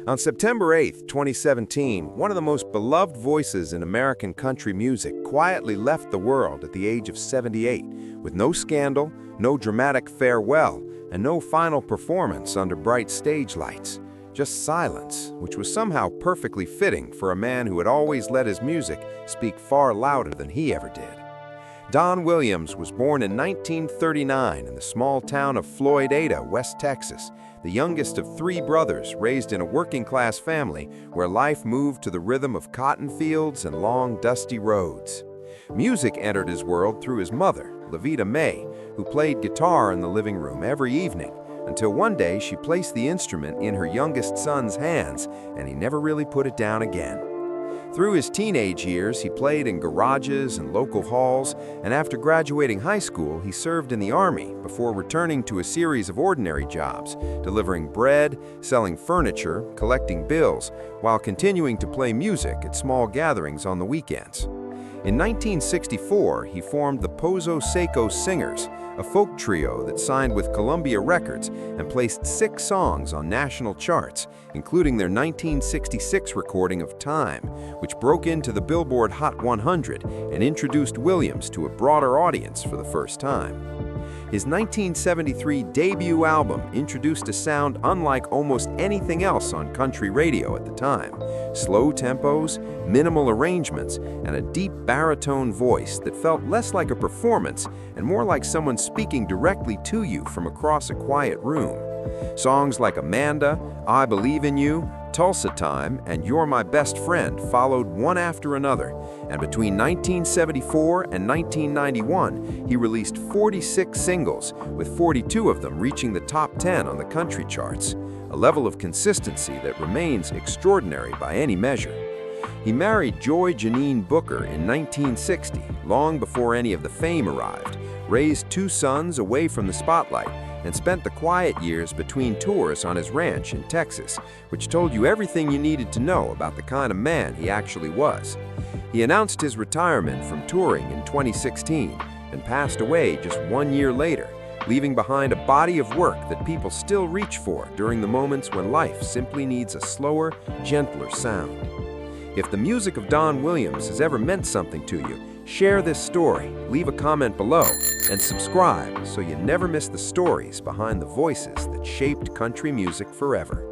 On September 8, 2017, one of the most beloved voices in American country music quietly left the world at the age of 78, with no scandal, no dramatic farewell, and no final performance under bright stage lights. Just silence, which was somehow perfectly fitting for a man who had always let his music speak far louder than he ever did. Don Williams was born in 1939 in the small town of Floydada, West Texas, the youngest of three brothers raised in a working-class family where life moved to the rhythm of cotton fields and long, dusty roads. Music entered his world through his mother, Levita May, who played guitar in the living room every evening, until one day she placed the instrument in her youngest son's hands, and he never really put it down again. Through his teenage years, he played in garages and local halls, and after graduating high school, he served in the Army before returning to a series of ordinary jobs, delivering bread, selling furniture, collecting bills, while continuing to play music at small gatherings on the weekends. In 1964, he formed the Pozo Seco Singers, a folk trio that signed with Columbia Records and placed 6 songs on national charts, including their 1966 recording of Time, which broke into the Billboard Hot 100 and introduced Williams to a broader audience for the first time. His 1973 debut album introduced a sound unlike almost anything else on country radio at the time: slow tempos, minimal arrangements, and a deep baritone voice that felt less like a performance and more like someone speaking directly to you from across a quiet room. Songs like Amanda, I Believe in You, Tulsa Time, and You're My Best Friend followed one after another, and between 1974 and 1991, he released 46 singles, with 42 of them reaching the top 10 on the country charts, a level of consistency that remains extraordinary by any measure. He married Joy Janine Booker in 1960, long before any of the fame arrived, raised 2 sons away from the spotlight, and spent the quiet years between tours on his ranch in Texas, which told you everything you needed to know about the kind of man he actually was. He announced his retirement from touring in 2016 and passed away just 1 year later, leaving behind a body of work that people still reach for during the moments when life simply needs a slower, gentler sound. If the music of Don Williams has ever meant something to you, share this story, leave a comment below, and subscribe so you never miss the stories behind the voices that shaped country music forever.